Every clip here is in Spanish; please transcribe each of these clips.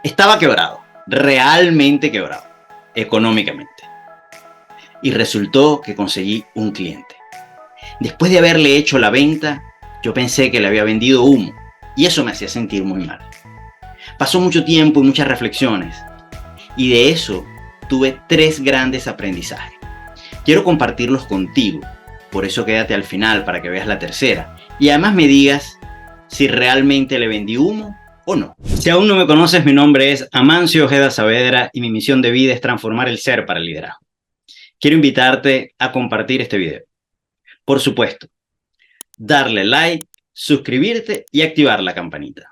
Estaba quebrado, realmente quebrado, económicamente. Y resultó que conseguí un cliente. Después de haberle hecho la venta, yo pensé que le había vendido humo y eso me hacía sentir muy mal. Pasó mucho tiempo y muchas reflexiones y de eso tuve 3 grandes aprendizajes. Quiero compartirlos contigo, por eso quédate al final para que veas la tercera y además me digas si realmente le vendí humo o no. Si aún no me conoces, mi nombre es Amancio Ojeda Saavedra y mi misión de vida es transformar el ser para el liderazgo. Quiero invitarte a compartir este video. Por supuesto, darle like, suscribirte y activar la campanita.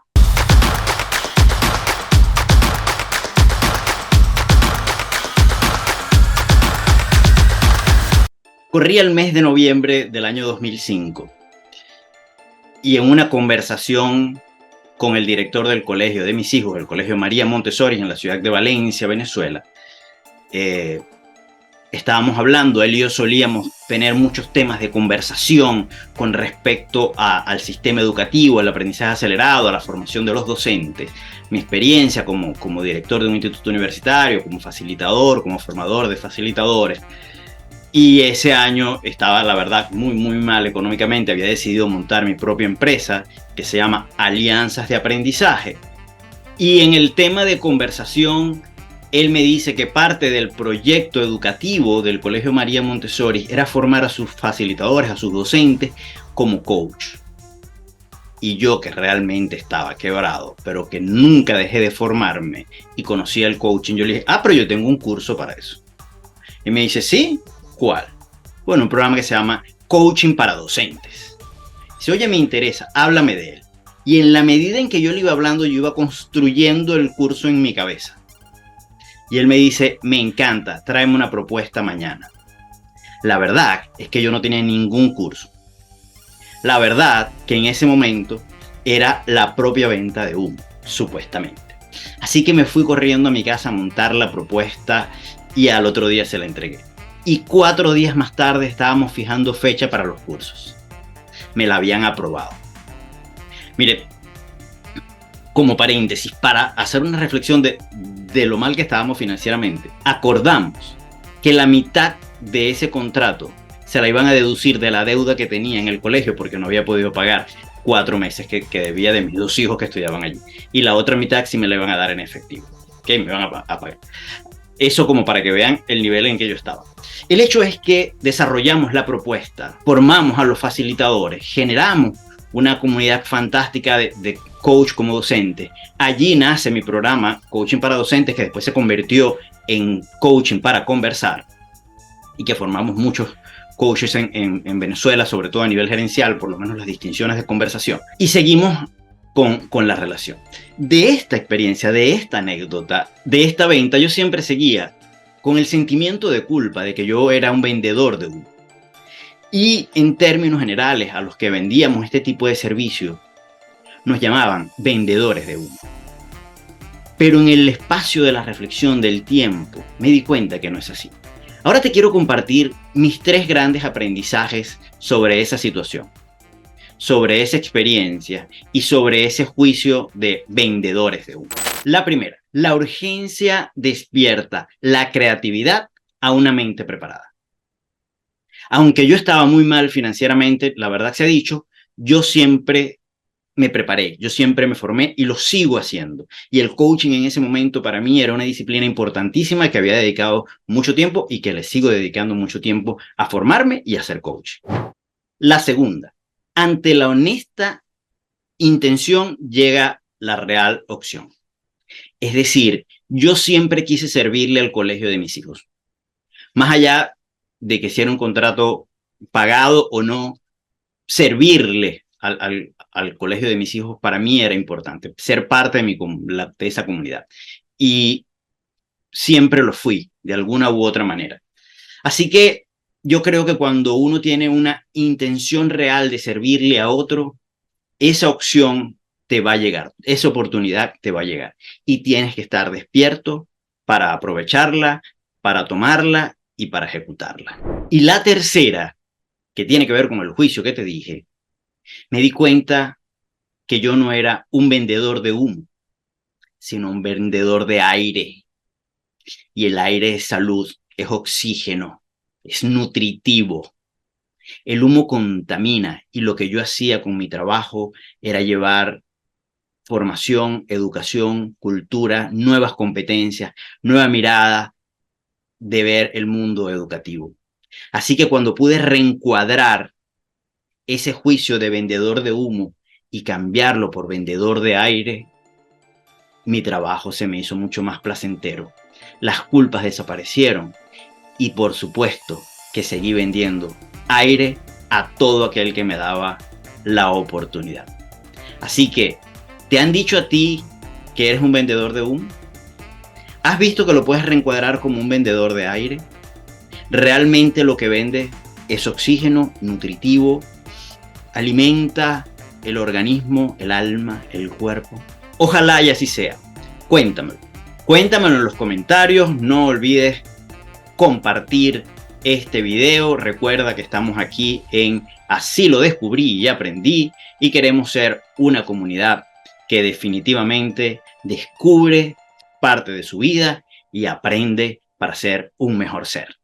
Corría el mes de noviembre del año 2005 y en una conversación con el director del colegio de mis hijos, el Colegio María Montessori en la ciudad de Valencia, Venezuela, estábamos hablando, él y yo solíamos tener muchos temas de conversación con respecto al sistema educativo, al aprendizaje acelerado, a la formación de los docentes, mi experiencia como director de un instituto universitario, como facilitador, como formador de facilitadores. Y ese año estaba, la verdad, muy mal económicamente. Había decidido montar mi propia empresa que se llama Alianzas de Aprendizaje. Y en el tema de conversación, él me dice que parte del proyecto educativo del Colegio María Montessori era formar a sus facilitadores, a sus docentes, como coach. Y yo, que realmente estaba quebrado, pero que nunca dejé de formarme y conocía el coaching, yo le dije, pero yo tengo un curso para eso. Y me dice, ¿sí? ¿Cuál? Bueno, un programa que se llama Coaching para Docentes. Dice, oye, me interesa, háblame de él. Y en la medida en que yo le iba hablando, yo iba construyendo el curso en mi cabeza. Y él me dice, me encanta, tráeme una propuesta mañana. La verdad es que yo no tenía ningún curso. La verdad que en ese momento era la propia venta de humo, supuestamente. Así que me fui corriendo a mi casa a montar la propuesta y al otro día se la entregué. Y 4 días más tarde estábamos fijando fecha para los cursos. Me la habían aprobado. Mire, como paréntesis, para hacer una reflexión de lo mal que estábamos financieramente, acordamos que la mitad de ese contrato se la iban a deducir de la deuda que tenía en el colegio porque no había podido pagar 4 meses que debía de mis 2 hijos que estudiaban allí. Y la otra mitad sí me la iban a dar en efectivo. Que me iban a pagar. Eso como para que vean el nivel en que yo estaba. El hecho es que desarrollamos la propuesta, formamos a los facilitadores, generamos una comunidad fantástica de coach como docente. Allí nace mi programa Coaching para Docentes, que después se convirtió en Coaching para Conversar y que formamos muchos coaches en Venezuela, sobre todo a nivel gerencial, por lo menos las distinciones de conversación. Y seguimos con la relación. De esta experiencia, de esta anécdota, de esta venta, yo siempre seguía con el sentimiento de culpa de que yo era un vendedor de humo. Y en términos generales, a los que vendíamos este tipo de servicio, nos llamaban vendedores de humo. Pero en el espacio de la reflexión del tiempo, me di cuenta que no es así. Ahora te quiero compartir mis 3 grandes aprendizajes sobre esa situación, sobre esa experiencia y sobre ese juicio de vendedores de humo. La primera, la urgencia despierta la creatividad a una mente preparada. Aunque yo estaba muy mal financieramente, la verdad se ha dicho, yo siempre me preparé, yo siempre me formé y lo sigo haciendo. Y el coaching en ese momento para mí era una disciplina importantísima que había dedicado mucho tiempo y que le sigo dedicando mucho tiempo a formarme y a ser coach. La segunda, ante la honesta intención llega la real opción. Es decir, yo siempre quise servirle al colegio de mis hijos. Más allá de que si era un contrato pagado o no, servirle al colegio de mis hijos para mí era importante, ser parte de esa comunidad. Y siempre lo fui, de alguna u otra manera. Así que yo creo que cuando uno tiene una intención real de servirle a otro, esa opción te va a llegar, esa oportunidad te va a llegar. Y tienes que estar despierto para aprovecharla, para tomarla y para ejecutarla. Y la tercera, que tiene que ver con el juicio que te dije, me di cuenta que yo no era un vendedor de humo, sino un vendedor de aire. Y el aire es salud, es oxígeno, es nutritivo. El humo contamina y lo que yo hacía con mi trabajo era llevar formación, educación, cultura, nuevas competencias, nueva mirada de ver el mundo educativo. Así que cuando pude reencuadrar ese juicio de vendedor de humo y cambiarlo por vendedor de aire, mi trabajo se me hizo mucho más placentero. Las culpas desaparecieron y por supuesto que seguí vendiendo aire a todo aquel que me daba la oportunidad. Así que, ¿te han dicho a ti que eres un vendedor de humo? ¿Has visto que lo puedes reencuadrar como un vendedor de aire? Realmente lo que vende es oxígeno nutritivo, alimenta el organismo, el alma, el cuerpo. Ojalá y así sea. Cuéntamelo. Cuéntamelo en los comentarios. No olvides compartir este video. Recuerda que estamos aquí en Así lo descubrí y aprendí y queremos ser una comunidad que definitivamente descubre parte de su vida y aprende para ser un mejor ser.